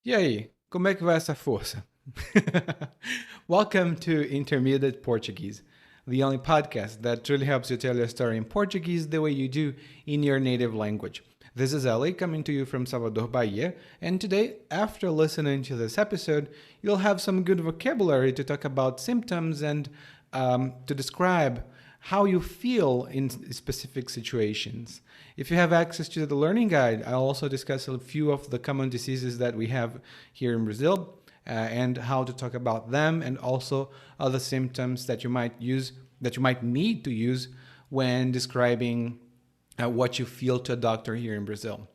E aí, como é que vai essa força? Welcome to Intermediate Portuguese, the only podcast that truly helps you tell your story in Portuguese the way you do in your native language. This is Ali coming to you from Salvador, Bahia, and today, after listening to this episode, you'll have some good vocabulary to talk about symptoms and to describe how you feel in specific situations. If you have access to the learning guide, I'll also discuss a few of the common diseases that we have here in Brazil and how to talk about them, and also other symptoms that you might use, that you might need to use when describing what you feel to a doctor here in Brazil.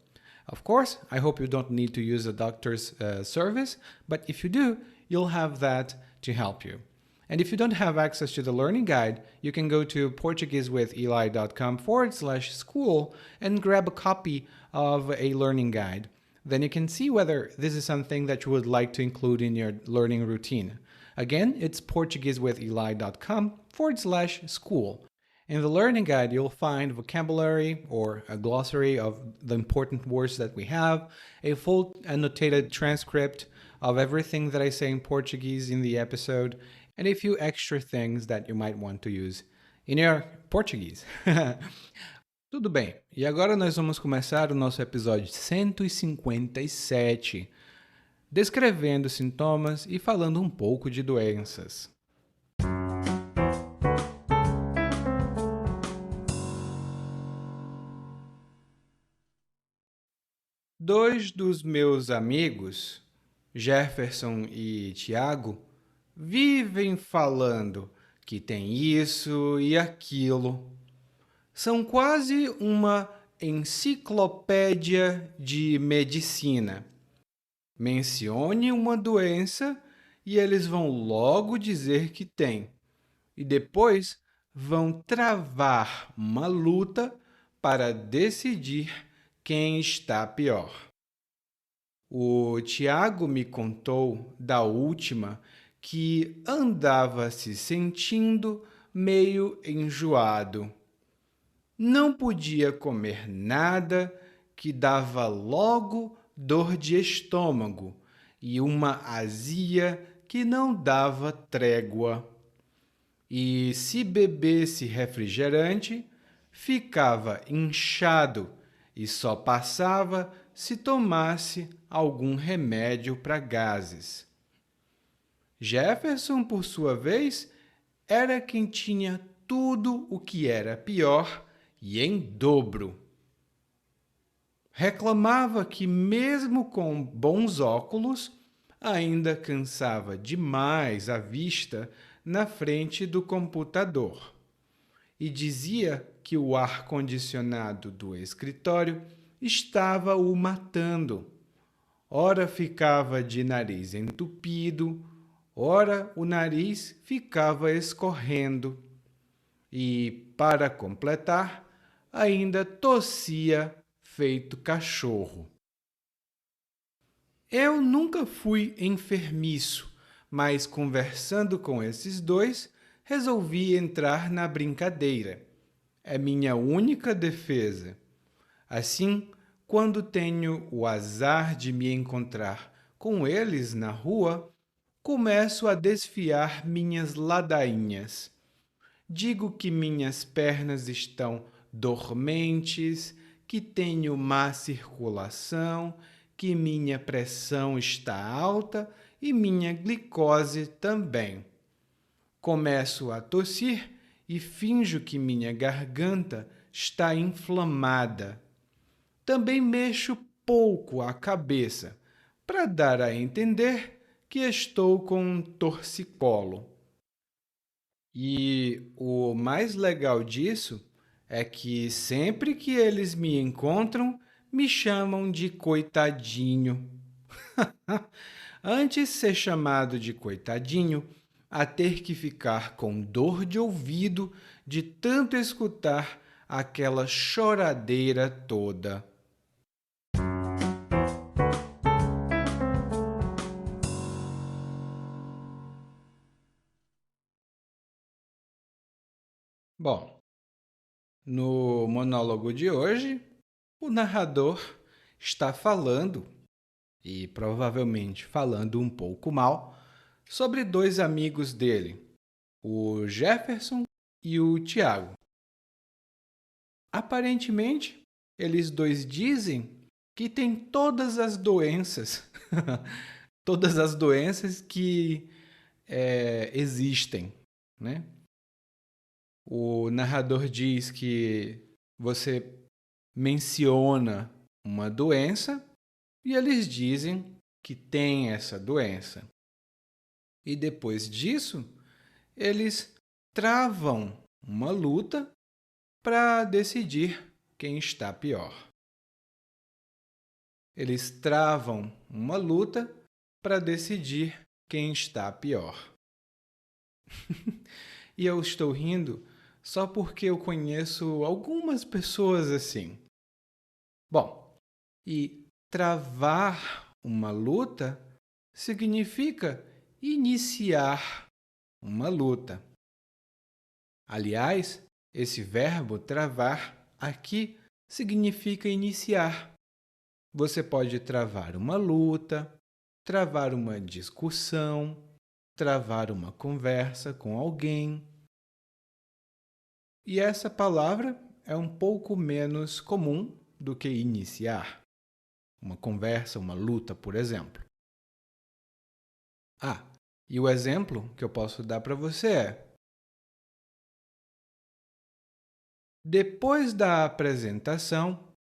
Of course, I hope you don't need to use a doctor's service, but if you do, you'll have that to help you. And if you don't have access to the learning guide, you can go to portuguesewitheli.com/school and grab a copy of a learning guide. Then you can see whether this is something that you would like to include in your learning routine. Again, it's portuguesewitheli.com/school. In the learning guide, you'll find vocabulary or a glossary of the important words that we have, a full annotated transcript of everything that I say in Portuguese in the episode, and a few extra things that you might want to use in your Portuguese. Tudo bem, e agora nós vamos começar o nosso episódio 157, descrevendo sintomas e falando um pouco de doenças. Dois dos meus amigos, Jefferson e Tiago, vivem falando que tem isso e aquilo. São quase uma enciclopédia de medicina. Mencione uma doença e eles vão logo dizer que tem. E depois vão travar uma luta para decidir quem está pior. O Tiago me contou da última que andava se sentindo meio enjoado. Não podia comer nada, que dava logo dor de estômago e uma azia que não dava trégua. E se bebesse refrigerante, ficava inchado e só passava se tomasse algum remédio para gases. Jefferson, por sua vez, era quem tinha tudo o que era pior e em dobro. Reclamava que, mesmo com bons óculos, ainda cansava demais a vista na frente do computador. E dizia que o ar-condicionado do escritório estava o matando. Ora ficava de nariz entupido, ora o nariz ficava escorrendo. E, para completar, ainda tossia feito cachorro. Eu nunca fui enfermiço, mas conversando com esses dois, resolvi entrar na brincadeira. É minha única defesa. Assim, quando tenho o azar de me encontrar com eles na rua, começo a desfiar minhas ladainhas. Digo que minhas pernas estão dormentes, que tenho má circulação, que minha pressão está alta e minha glicose também. Começo a tossir e finjo que minha garganta está inflamada. Também mexo pouco a cabeça, para dar a entender que estou com um torcicolo. E o mais legal disso é que sempre que eles me encontram, me chamam de coitadinho. Antes ser chamado de coitadinho, a ter que ficar com dor de ouvido de tanto escutar aquela choradeira toda. Bom, no monólogo de hoje, o narrador está falando e provavelmente falando um pouco mal, sobre dois amigos dele, o Jefferson e o Tiago. Aparentemente, eles dois dizem que têm todas as doenças, todas as doenças que existem, né? O narrador diz que você menciona uma doença e eles dizem que tem essa doença. E depois disso, eles travam uma luta para decidir quem está pior. Eles travam uma luta para decidir quem está pior. E eu estou rindo só porque eu conheço algumas pessoas assim. Bom, e travar uma luta significa iniciar uma luta. Aliás, esse verbo travar aqui significa iniciar. Você pode travar uma luta, travar uma discussão, travar uma conversa com alguém. E essa palavra é um pouco menos comum do que iniciar. Uma conversa, uma luta, por exemplo. E o exemplo que eu posso dar para você é: depois da apresentação,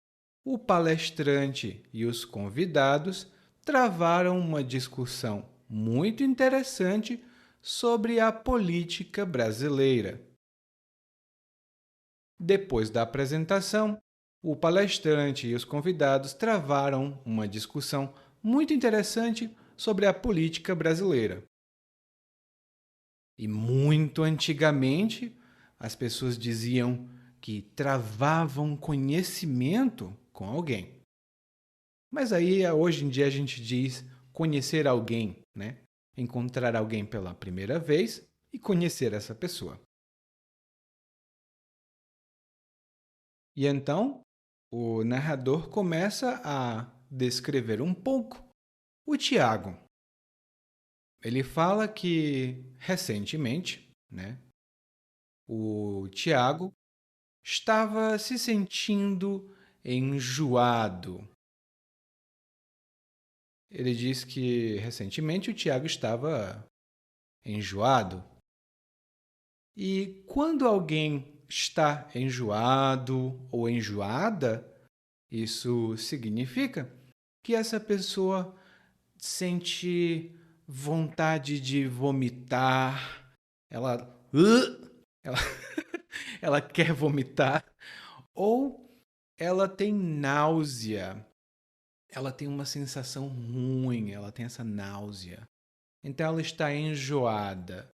o palestrante e os convidados travaram uma discussão muito interessante sobre a política brasileira. Depois da apresentação, o palestrante e os convidados travaram uma discussão muito interessante sobre a política brasileira. E muito antigamente, as pessoas diziam que travavam conhecimento com alguém. Mas aí, hoje em dia, a gente diz conhecer alguém, né? Encontrar alguém pela primeira vez e conhecer essa pessoa. E então, o narrador começa a descrever um pouco o Tiago. Ele fala que, recentemente, né, o Tiago estava se sentindo enjoado. Ele diz que, recentemente, o Tiago estava enjoado. E quando alguém está enjoado ou enjoada, isso significa que essa pessoa sente vontade de vomitar, ela, ela quer vomitar, ou ela tem náusea, ela tem uma sensação ruim, ela tem essa náusea. Então ela está enjoada.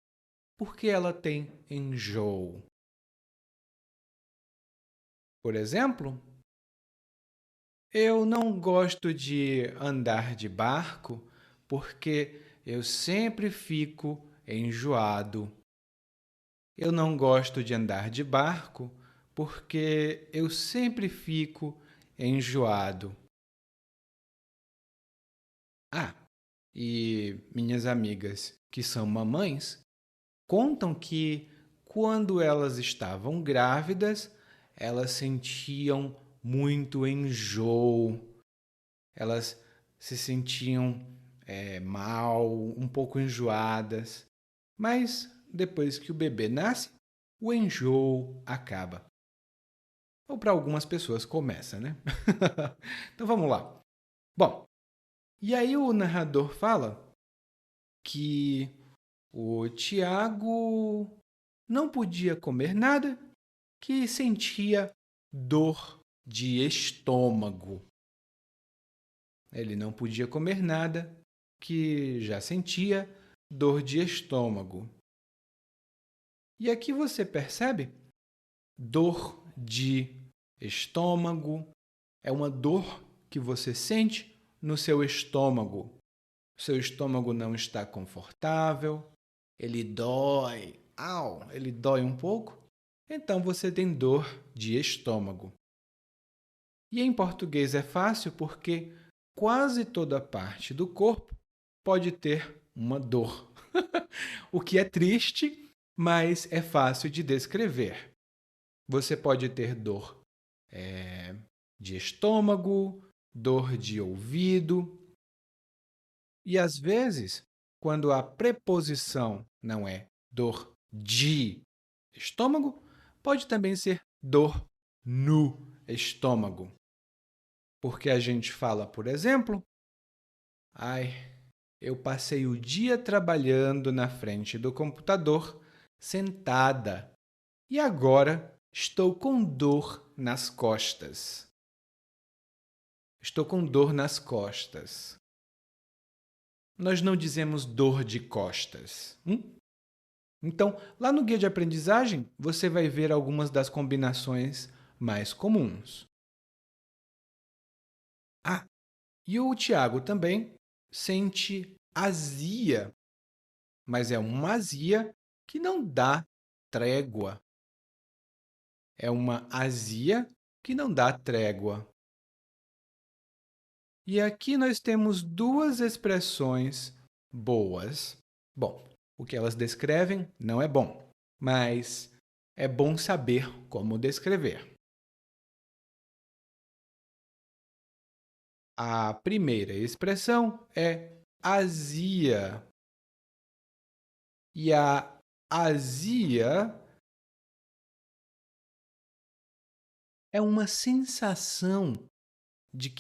Por que ela tem enjoo? Por exemplo, eu não gosto de andar de barco porque eu sempre fico enjoado. Eu não gosto de andar de barco porque eu sempre fico enjoado. E minhas amigas que são mamães contam que quando elas estavam grávidas, elas sentiam muito enjoo, elas se sentiam mal, um pouco enjoadas. Mas depois que o bebê nasce, o enjoo acaba. Ou para algumas pessoas começa, né? Então vamos lá. Bom, e aí o narrador fala que o Tiago não podia comer nada, que sentia dor de estômago. Ele não podia comer nada, que já sentia dor de estômago. E aqui você percebe? Dor de estômago é uma dor que você sente no seu estômago. O seu estômago não está confortável, ele dói, ele dói um pouco, então você tem dor de estômago. E em português é fácil porque quase toda parte do corpo pode ter uma dor. O que é triste, mas é fácil de descrever. Você pode ter dor de estômago, dor de ouvido. E às vezes, quando a preposição não é dor de estômago, pode também ser dor no estômago. Porque a gente fala, por exemplo, ai, eu passei o dia trabalhando na frente do computador, sentada, e agora estou com dor nas costas. Estou com dor nas costas. Nós não dizemos dor de costas. Então, lá no guia de aprendizagem, você vai ver algumas das combinações mais comuns. Ah, e o Tiago também sente azia, mas é uma azia que não dá trégua. É uma azia que não dá trégua. E aqui nós temos duas expressões boas. Bom, o que elas descrevem não é bom, mas é bom saber como descrever. A primeira expressão é azia. E a azia é uma sensação de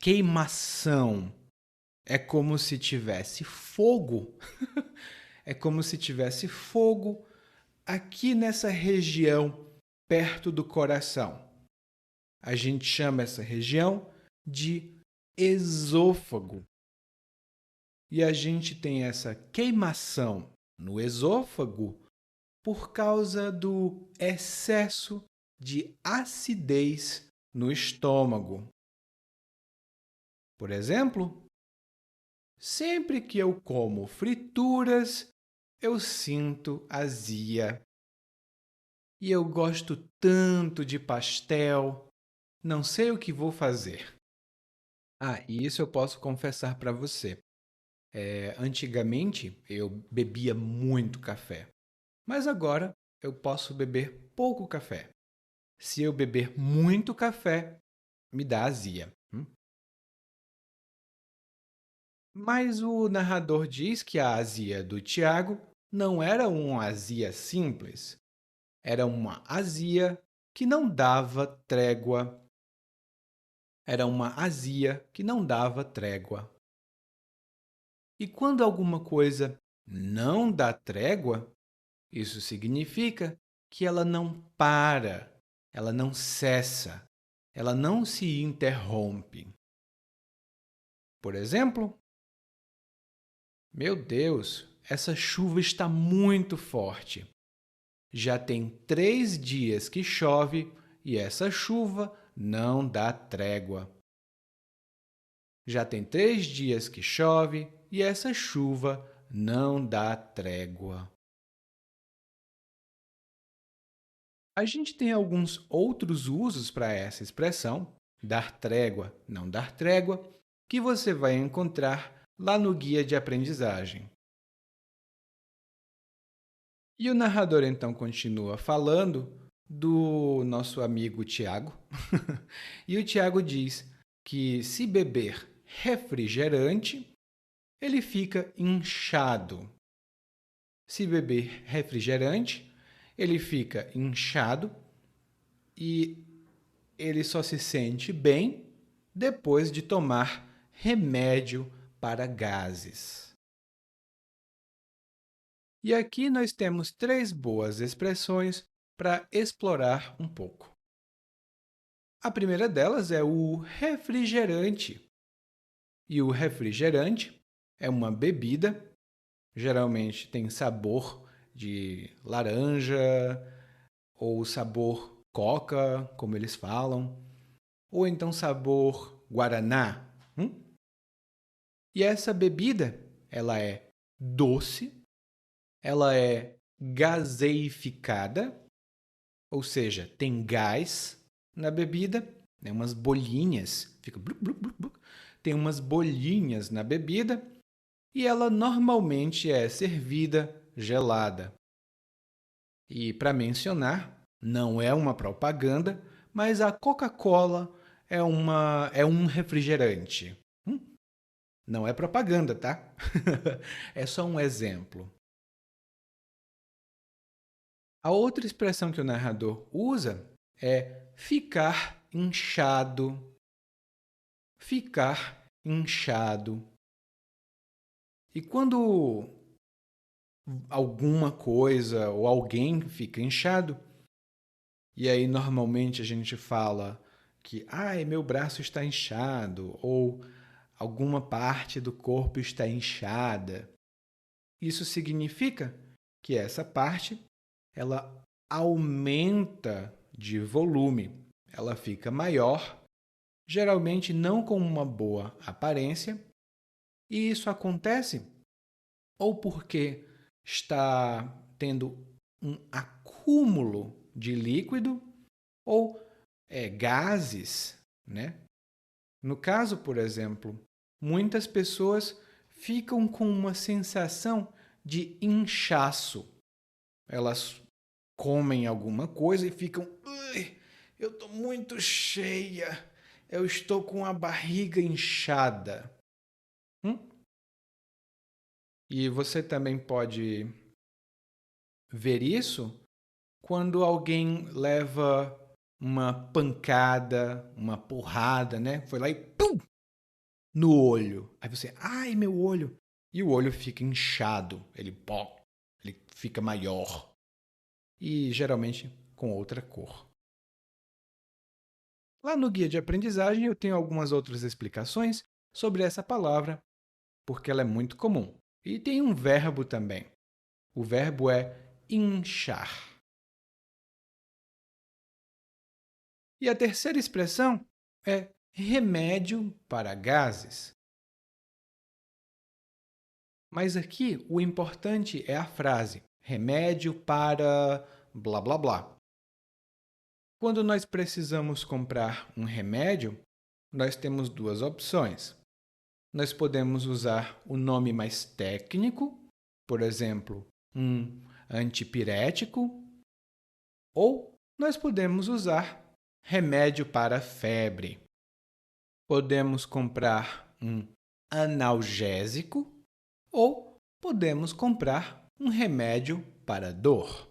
queimação. É como se tivesse fogo. É como se tivesse fogo aqui nessa região, perto do coração. A gente chama essa região de esôfago. E a gente tem essa queimação no esôfago por causa do excesso de acidez no estômago. Por exemplo, sempre que eu como frituras, eu sinto azia. E eu gosto tanto de pastel, não sei o que vou fazer. E isso eu posso confessar para você. Antigamente, eu bebia muito café, mas agora eu posso beber pouco café. Se eu beber muito café, me dá azia. Mas o narrador diz que a azia do Tiago não era uma azia simples. Era uma azia que não dava trégua. Era uma azia que não dava trégua. E quando alguma coisa não dá trégua, isso significa que ela não para, ela não cessa, ela não se interrompe. Por exemplo, meu Deus, essa chuva está muito forte. Já tem 3 dias que chove e essa chuva não dá trégua. Já tem 3 dias que chove e essa chuva não dá trégua. A gente tem alguns outros usos para essa expressão, dar trégua, não dar trégua, que você vai encontrar lá no guia de aprendizagem. E o narrador então continua falando do nosso amigo Tiago. E o Tiago diz que se beber refrigerante, ele fica inchado. Se beber refrigerante, ele fica inchado e ele só se sente bem depois de tomar remédio para gases. E aqui nós temos 3 boas expressões para explorar um pouco. A primeira delas é o refrigerante. E o refrigerante é uma bebida, geralmente tem sabor de laranja ou sabor coca, como eles falam, ou então sabor guaraná. E essa bebida, ela é doce, ela é gaseificada, ou seja, tem gás na bebida, umas bolinhas fica blup, blup, blup, blup. Tem umas bolinhas na bebida e ela normalmente é servida gelada. E para mencionar, não é uma propaganda, mas a Coca-Cola é um refrigerante. Não é propaganda, tá? É só um exemplo. A outra expressão que o narrador usa é ficar inchado. Ficar inchado. E quando alguma coisa ou alguém fica inchado, e aí normalmente a gente fala que, ai, meu braço está inchado, ou alguma parte do corpo está inchada. Isso significa que essa parte ela aumenta de volume, ela fica maior, geralmente não com uma boa aparência, e isso acontece ou porque está tendo um acúmulo de líquido ou gases, né? No caso, por exemplo, muitas pessoas ficam com uma sensação de inchaço. Elas comem alguma coisa e ficam, "Ui, eu estou muito cheia, eu estou com a barriga inchada." Hum? E você também pode ver isso quando alguém leva uma pancada, uma porrada, né? Foi lá e pum! No olho. Aí você, ai, meu olho. E o olho fica inchado, ele fica maior. E geralmente com outra cor. Lá no guia de aprendizagem eu tenho algumas outras explicações sobre essa palavra, porque ela é muito comum. E tem um verbo também. O verbo é inchar. E a terceira expressão é remédio para gases. Mas aqui o importante é a frase remédio para blá blá blá. Quando nós precisamos comprar um remédio, nós temos duas opções. Nós podemos usar o nome mais técnico, por exemplo, um antipirético, ou nós podemos usar remédio para febre. Podemos comprar um analgésico ou podemos comprar um remédio para dor.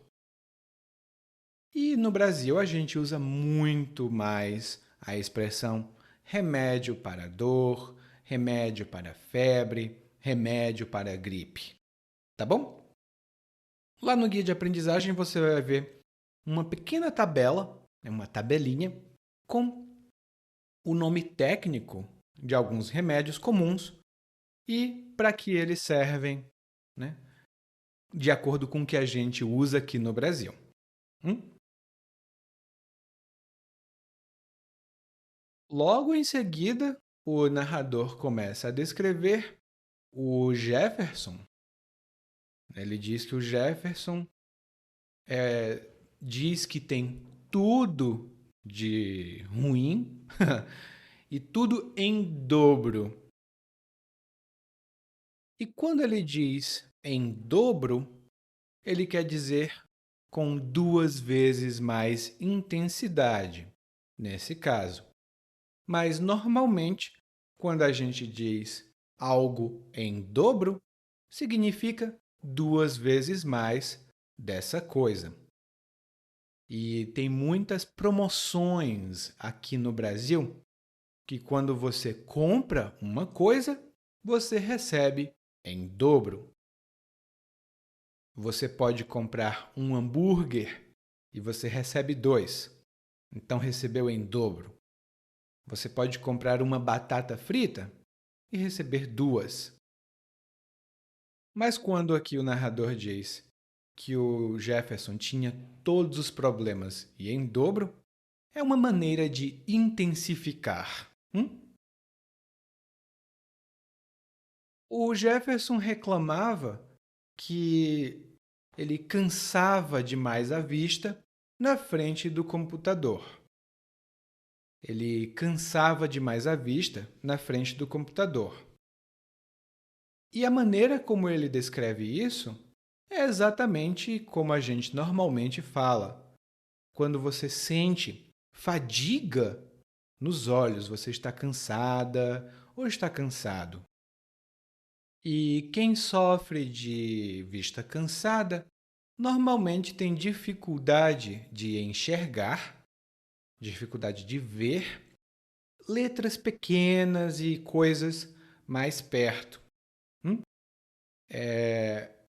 E no Brasil a gente usa muito mais a expressão remédio para dor, remédio para febre, remédio para gripe. Tá bom? Lá no guia de aprendizagem você vai ver uma pequena tabela, uma tabelinha, com o nome técnico de alguns remédios comuns e para que eles servem, né, de acordo com o que a gente usa aqui no Brasil. Logo em seguida, o narrador começa a descrever o Jefferson. Ele diz que o Jefferson diz que tem tudo de ruim e tudo em dobro. E quando ele diz em dobro, ele quer dizer com 2 vezes mais intensidade, nesse caso. Mas, normalmente, quando a gente diz algo em dobro, significa 2 vezes mais dessa coisa. E tem muitas promoções aqui no Brasil que quando você compra uma coisa, você recebe em dobro. Você pode comprar um hambúrguer e você recebe 2. Então, recebeu em dobro. Você pode comprar uma batata frita e receber 2. Mas quando aqui o narrador diz que o Jefferson tinha todos os problemas e em dobro, é uma maneira de intensificar. O Jefferson reclamava que ele cansava demais a vista na frente do computador. Ele cansava demais a vista na frente do computador. E a maneira como ele descreve isso é exatamente como a gente normalmente fala. Quando você sente fadiga nos olhos, você está cansada ou está cansado. E quem sofre de vista cansada normalmente tem dificuldade de enxergar, dificuldade de ver letras pequenas e coisas mais perto.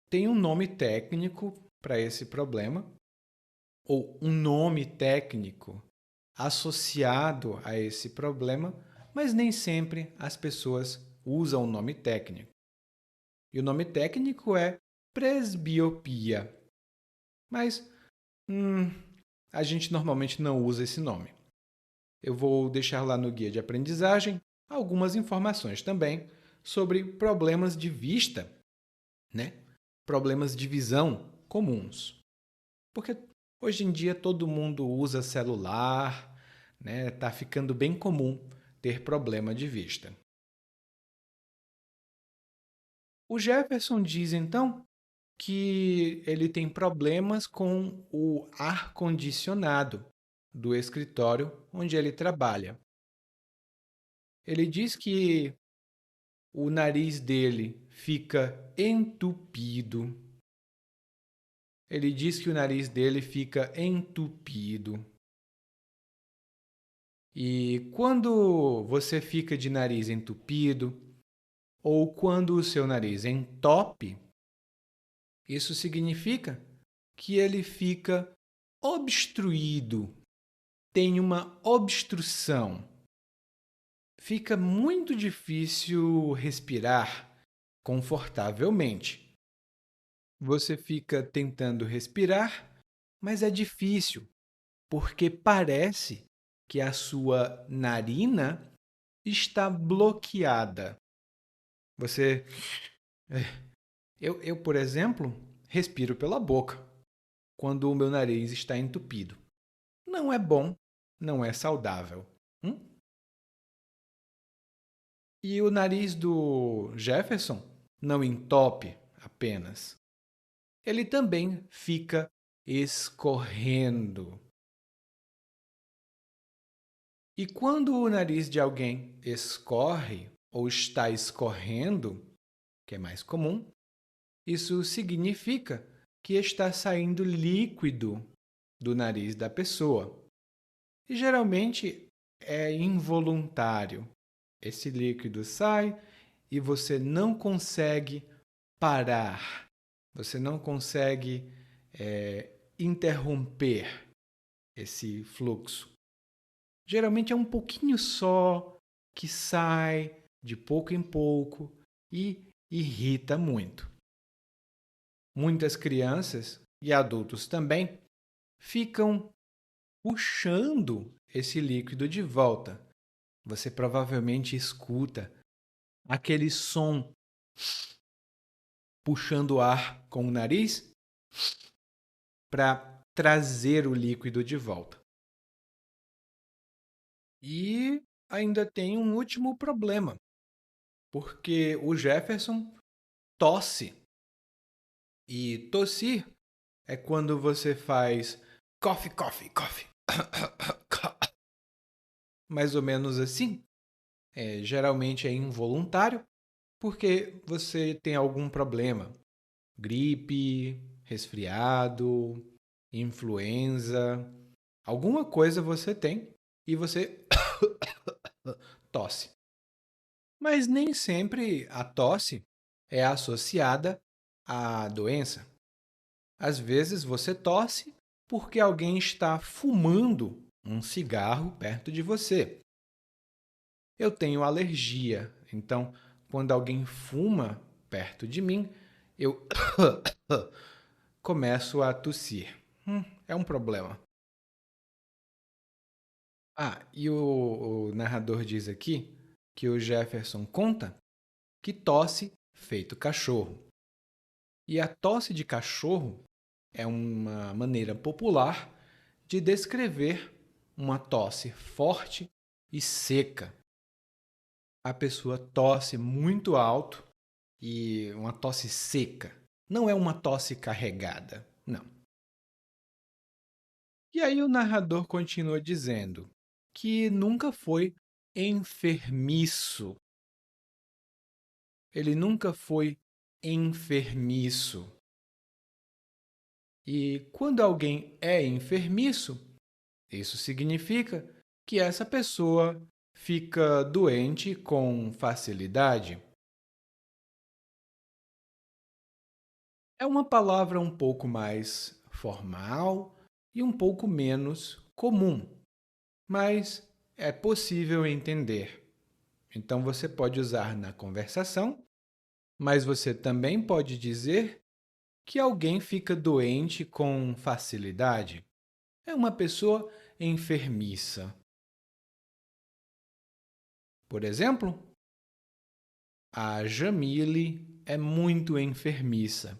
Tem um nome técnico para esse problema, ou um nome técnico associado a esse problema, mas nem sempre as pessoas usam o nome técnico. E o nome técnico é presbiopia. Mas a gente normalmente não usa esse nome. Eu vou deixar lá no guia de aprendizagem algumas informações também sobre problemas de vista, né? Problemas de visão comuns. Porque hoje em dia todo mundo usa celular, né? Tá ficando bem comum ter problema de vista. O Jefferson diz então que ele tem problemas com o ar-condicionado do escritório onde ele trabalha. Ele diz que o nariz dele fica entupido. Ele diz que o nariz dele fica entupido. E quando você fica de nariz entupido, ou quando o seu nariz entope, isso significa que ele fica obstruído, tem uma obstrução. Fica muito difícil respirar confortavelmente. Você fica tentando respirar, mas é difícil, porque parece que a sua narina está bloqueada. Você. Eu, por exemplo, respiro pela boca quando o meu nariz está entupido. Não é bom, não é saudável. E o nariz do Jefferson não entope apenas. Ele também fica escorrendo. E quando o nariz de alguém escorre ou está escorrendo, que é mais comum, isso significa que está saindo líquido do nariz da pessoa. E geralmente é involuntário. Esse líquido sai e você não consegue parar. Você não consegue interromper esse fluxo. Geralmente é um pouquinho só que sai de pouco em pouco e irrita muito. Muitas crianças e adultos também ficam puxando esse líquido de volta. Você provavelmente escuta aquele som puxando o ar com o nariz para trazer o líquido de volta. E ainda tem um último problema, porque o Jefferson tosse. E tossir é quando você faz cough, cough, cough. Mais ou menos assim. Geralmente é involuntário, porque você tem algum problema. Gripe, resfriado, influenza, alguma coisa você tem e você tosse. Mas nem sempre a tosse é associada à doença. Às vezes você tosse porque alguém está fumando um cigarro perto de você. Eu tenho alergia, então quando alguém fuma perto de mim, eu começo a tossir. É um problema. E o narrador diz aqui que o Jefferson conta que tosse feito cachorro. E a tosse de cachorro é uma maneira popular de descrever uma tosse forte e seca. A pessoa tosse muito alto e uma tosse seca. Não é uma tosse carregada, não. E aí o narrador continua dizendo que nunca foi enfermiço. Ele nunca foi enfermiço. E quando alguém é enfermiço, isso significa que essa pessoa fica doente com facilidade. É uma palavra um pouco mais formal e um pouco menos comum, mas é possível entender. Então você pode usar na conversação, mas você também pode dizer que alguém fica doente com facilidade. É uma pessoa enfermiça. Por exemplo, a Jamile é muito enfermiça.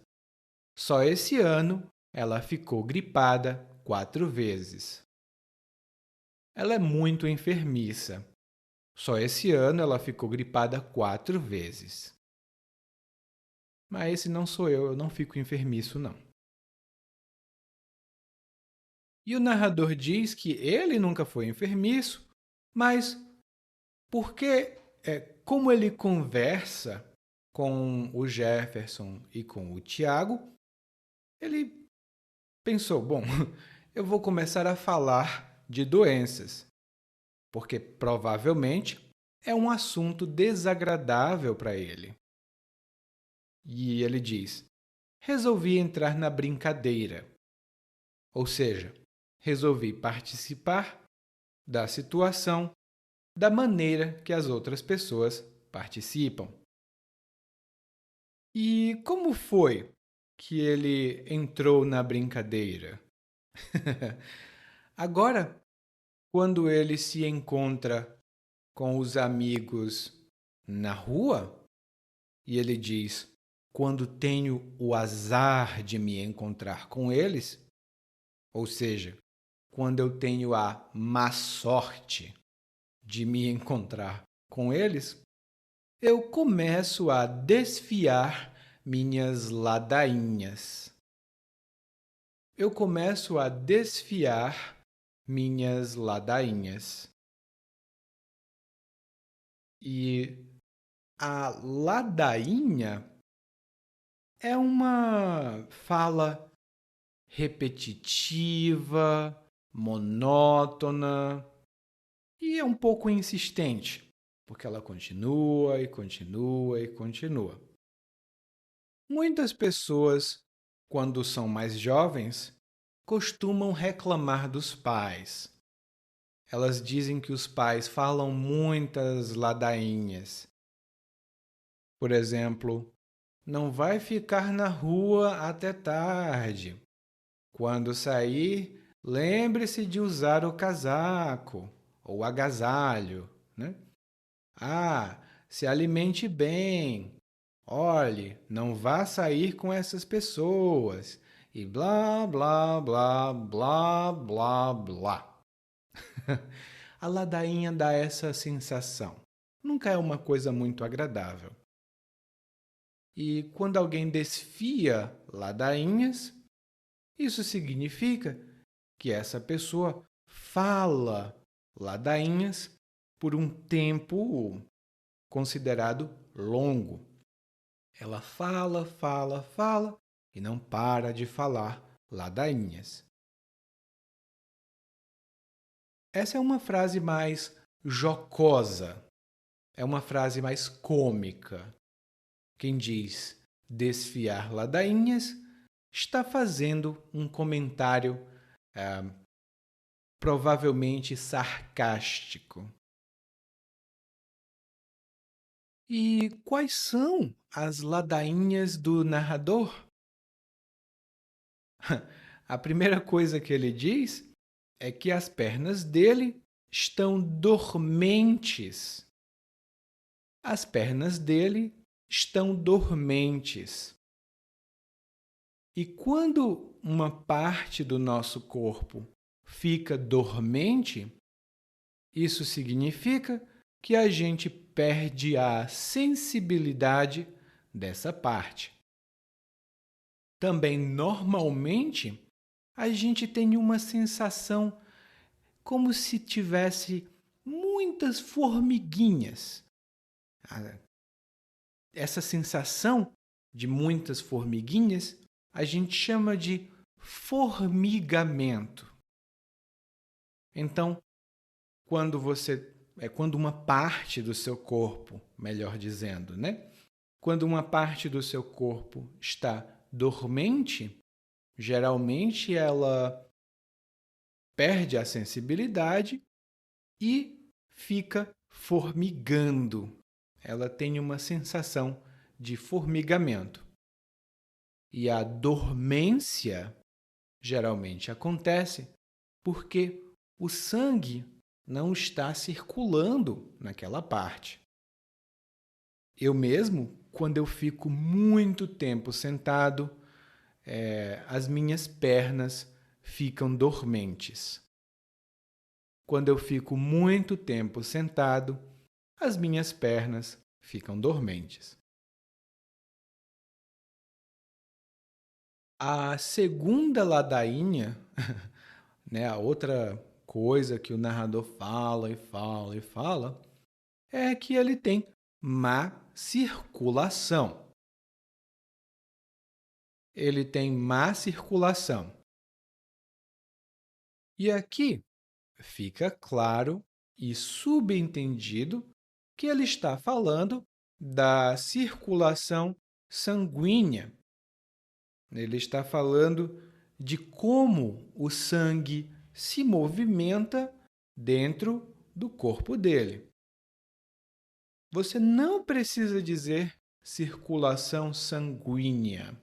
Só esse ano ela ficou gripada 4 vezes. Ela é muito enfermiça. Só esse ano ela ficou gripada 4 vezes. Mas esse não sou eu não fico enfermiço, não. E o narrador diz que ele nunca foi enfermiço, mas porque, como ele conversa com o Jefferson e com o Tiago, ele pensou: bom, eu vou começar a falar de doenças, porque provavelmente é um assunto desagradável para ele. E ele diz: resolvi entrar na brincadeira. Ou seja, resolvi participar da situação da maneira que as outras pessoas participam. E como foi que ele entrou na brincadeira? Agora, quando ele se encontra com os amigos na rua, e ele diz: quando tenho o azar de me encontrar com eles, ou seja, quando eu tenho a má sorte de me encontrar com eles, eu começo a desfiar minhas ladainhas. Eu começo a desfiar minhas ladainhas. E a ladainha é uma fala repetitiva, monótona e é um pouco insistente, porque ela continua e continua e continua. Muitas pessoas, quando são mais jovens, costumam reclamar dos pais. Elas dizem que os pais falam muitas ladainhas. Por exemplo, não vai ficar na rua até tarde. Quando sair, lembre-se de usar o casaco ou agasalho, né? Ah, se alimente bem. Olhe, não vá sair com essas pessoas. E blá, blá, blá, blá, blá, blá. A ladainha dá essa sensação. Nunca é uma coisa muito agradável. E quando alguém desfia ladainhas, isso significa que essa pessoa fala ladainhas por um tempo considerado longo. Ela fala, fala, fala e não para de falar ladainhas. Essa é uma frase mais jocosa, é uma frase mais cômica. Quem diz desfiar ladainhas está fazendo um comentário provavelmente sarcástico. E quais são as ladainhas do narrador? A primeira coisa que ele diz é que as pernas dele estão dormentes. As pernas dele estão dormentes. E quando uma parte do nosso corpo fica dormente, Isso significa que a gente perde a sensibilidade dessa parte. Também, normalmente, a gente tem uma sensação como se tivesse muitas formiguinhas. Essa sensação de muitas formiguinhas a gente chama de formigamento. Então, quando uma parte do seu corpo, melhor dizendo, né? Quando uma parte do seu corpo está dormente, geralmente ela perde a sensibilidade e fica formigando. Ela tem uma sensação de formigamento. E a dormência geralmente acontece porque o sangue não está circulando naquela parte. Eu mesmo, quando eu fico muito tempo sentado, as minhas pernas ficam dormentes. Quando eu fico muito tempo sentado, as minhas pernas ficam dormentes. A segunda ladainha, né, a outra coisa que o narrador fala e fala e fala, é que ele tem má circulação. Ele tem má circulação. E aqui fica claro e subentendido que ele está falando da circulação sanguínea. Ele está falando de como o sangue se movimenta dentro do corpo dele. Você não precisa dizer circulação sanguínea.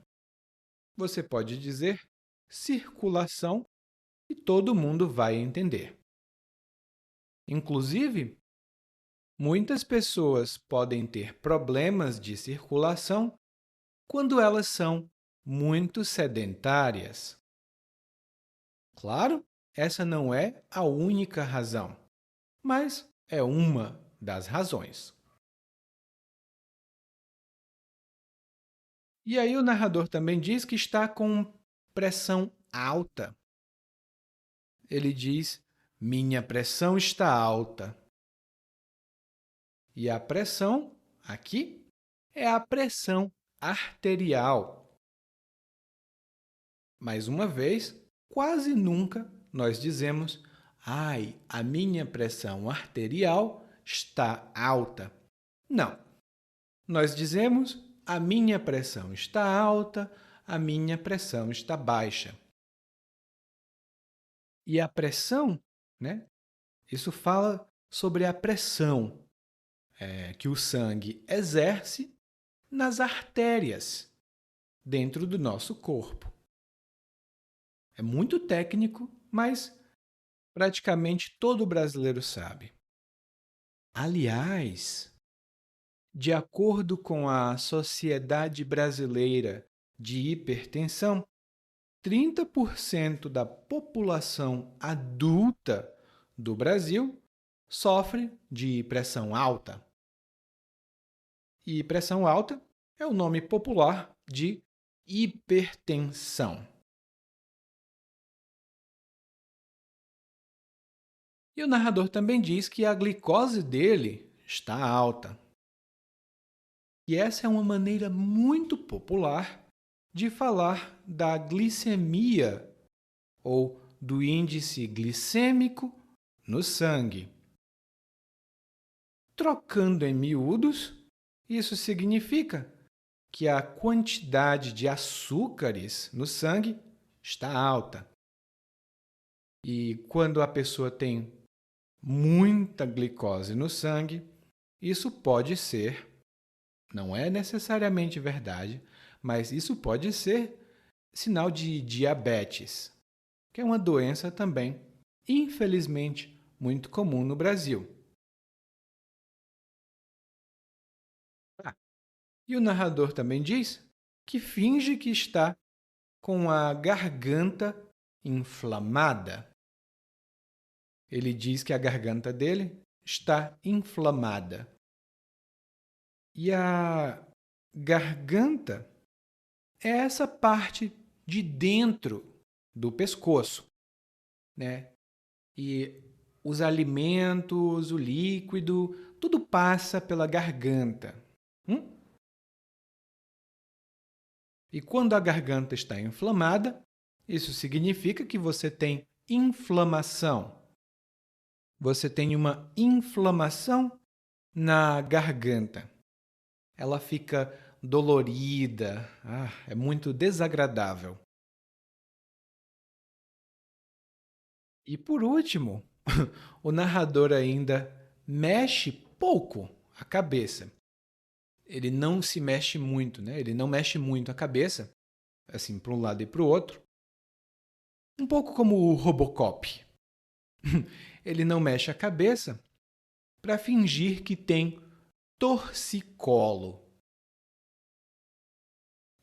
Você pode dizer circulação e todo mundo vai entender. Inclusive, muitas pessoas podem ter problemas de circulação quando elas são muito sedentárias. Claro, essa não é a única razão, mas é uma das razões. E aí o narrador também diz que está com pressão alta. Ele diz, minha pressão está alta. E a pressão, aqui, é a pressão arterial. Mais uma vez, quase nunca nós dizemos, ai, a minha pressão arterial está alta. Não. Nós dizemos, a minha pressão está alta, a minha pressão está baixa. E a pressão, né? Isso fala sobre a pressão que o sangue exerce nas artérias dentro do nosso corpo. É muito técnico, mas praticamente todo brasileiro sabe. Aliás, de acordo com a Sociedade Brasileira de Hipertensão, 30% da população adulta do Brasil sofre de pressão alta. E pressão alta é o nome popular de hipertensão. E o narrador também diz que a glicose dele está alta. E essa é uma maneira muito popular de falar da glicemia ou do índice glicêmico no sangue. Trocando em miúdos, isso significa que a quantidade de açúcares no sangue está alta. E quando a pessoa tem muita glicose no sangue, isso pode ser, não é necessariamente verdade, mas isso pode ser sinal de diabetes, que é uma doença também, infelizmente, muito comum no Brasil. E o narrador também diz que finge que está com a garganta inflamada. Ele diz que a garganta dele está inflamada. E a garganta é essa parte de dentro do pescoço, né? E os alimentos, o líquido, tudo passa pela garganta. E quando a garganta está inflamada, isso significa que você tem inflamação. Você tem uma inflamação na garganta. Ela fica dolorida, é muito desagradável. E por último, o narrador ainda mexe pouco a cabeça. Ele não se mexe muito, né? Ele não mexe muito a cabeça, assim, para um lado e para o outro. Um pouco como o Robocop. Ele não mexe a cabeça para fingir que tem torcicolo.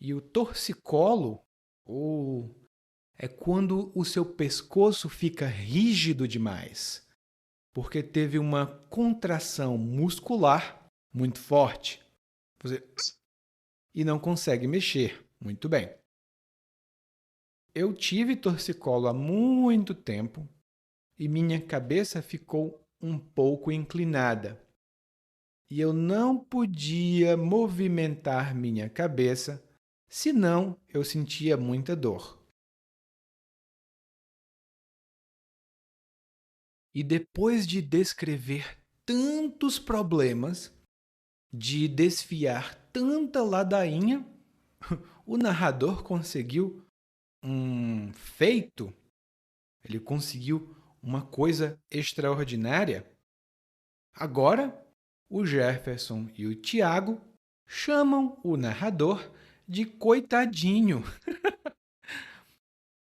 E o torcicolo é quando o seu pescoço fica rígido demais, porque teve uma contração muscular muito forte. E não consegue mexer muito bem. Eu tive torcicolo há muito tempo e minha cabeça ficou um pouco inclinada. E eu não podia movimentar minha cabeça, senão eu sentia muita dor. E depois de descrever tantos problemas, de desfiar tanta ladainha, o narrador conseguiu um feito. Ele conseguiu uma coisa extraordinária. Agora, o Jefferson e o Tiago chamam o narrador de coitadinho,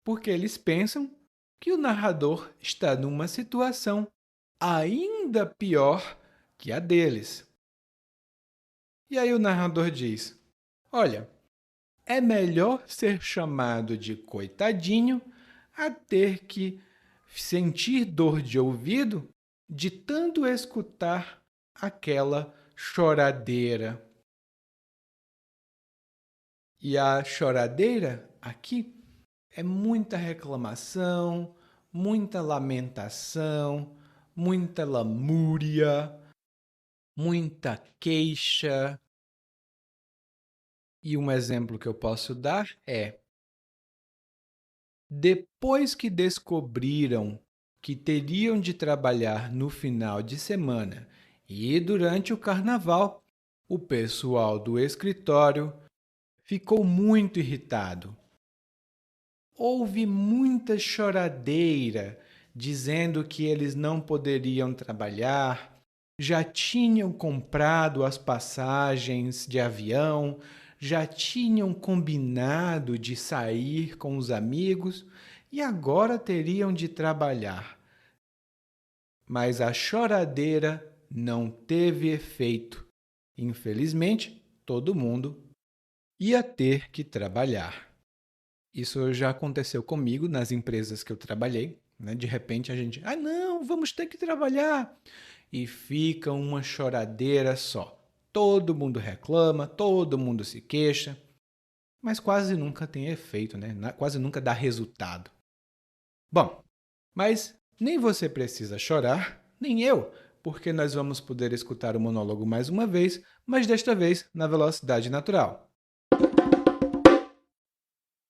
porque eles pensam que o narrador está numa situação ainda pior que a deles. E aí o narrador diz: olha, é melhor ser chamado de coitadinho a ter que sentir dor de ouvido de tanto escutar aquela choradeira. E a choradeira aqui é muita reclamação, muita lamentação, muita lamúria, muita queixa. E um exemplo que eu posso dar é: depois que descobriram que teriam de trabalhar no final de semana e durante o carnaval, o pessoal do escritório ficou muito irritado. Houve muita choradeira, dizendo que eles não poderiam trabalhar, já tinham comprado as passagens de avião, já tinham combinado de sair com os amigos e agora teriam de trabalhar. Mas a choradeira não teve efeito. Infelizmente, todo mundo ia ter que trabalhar. Isso já aconteceu comigo nas empresas que eu trabalhei, né? De repente a gente, não, vamos ter que trabalhar. E fica uma choradeira só. Todo mundo reclama, todo mundo se queixa, mas quase nunca tem efeito, né? Quase nunca dá resultado. Bom, mas nem você precisa chorar, nem eu, porque nós vamos poder escutar o monólogo mais uma vez, mas desta vez na velocidade natural.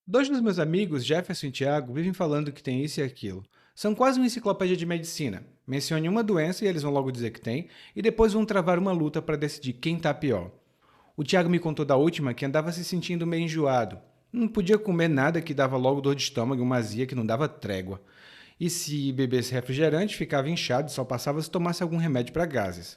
Dois dos meus amigos, Jefferson e Tiago, vivem falando que tem isso e aquilo. São quase uma enciclopédia de medicina. Mencione uma doença e eles vão logo dizer que tem, e depois vão travar uma luta para decidir quem está pior. O Tiago me contou da última que andava se sentindo meio enjoado. Não podia comer nada que dava logo dor de estômago e uma azia que não dava trégua. E se bebesse refrigerante, ficava inchado e só passava se tomasse algum remédio para gases.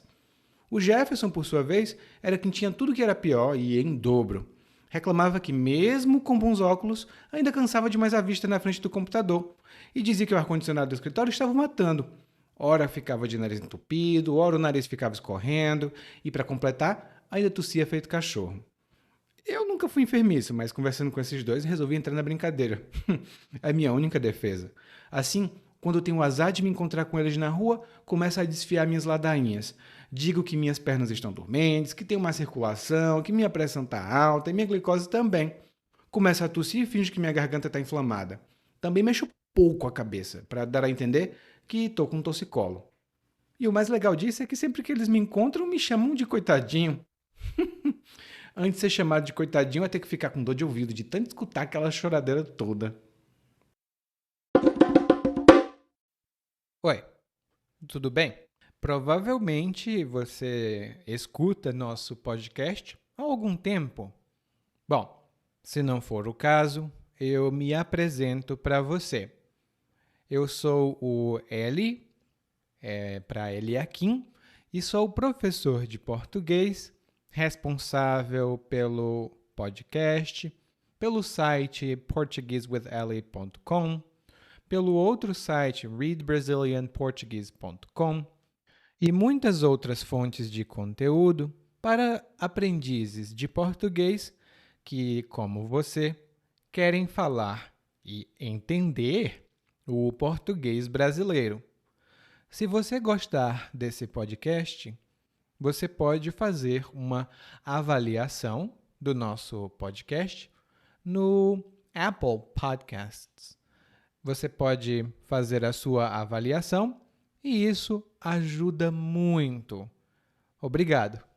O Jefferson, por sua vez, era quem tinha tudo que era pior e em dobro. Reclamava que, mesmo com bons óculos, ainda cansava demais a vista na frente do computador e dizia que o ar-condicionado do escritório estava matando. Ora ficava de nariz entupido, ora o nariz ficava escorrendo e, para completar, ainda tossia feito cachorro. Eu nunca fui enfermiço, mas conversando com esses dois, resolvi entrar na brincadeira. É a minha única defesa. Assim, Quando eu tenho o azar de me encontrar com eles na rua, começo a desfiar minhas ladainhas. Digo que minhas pernas estão dormentes, que tenho má circulação, que minha pressão está alta e minha glicose também. Começo a tossir e finjo que minha garganta está inflamada. Também mexo pouco a cabeça, para dar a entender que estou com um torcicolo. E o mais legal disso é que sempre que eles me encontram, me chamam de coitadinho. Antes de ser chamado de coitadinho, eu ia ter que ficar com dor de ouvido de tanto escutar aquela choradeira toda. Oi, tudo bem? Provavelmente você escuta nosso podcast há algum tempo. Bom, se não for o caso, eu me apresento para você. Eu sou o Eli, para Eliakim, e sou professor de português, responsável pelo podcast, pelo site portuguesewitheli.com, pelo outro site readbrazilianportuguese.com e muitas outras fontes de conteúdo para aprendizes de português que, como você, querem falar e entender o português brasileiro. Se você gostar desse podcast, você pode fazer uma avaliação do nosso podcast no Apple Podcasts. Você pode fazer a sua avaliação e isso ajuda muito. Obrigado.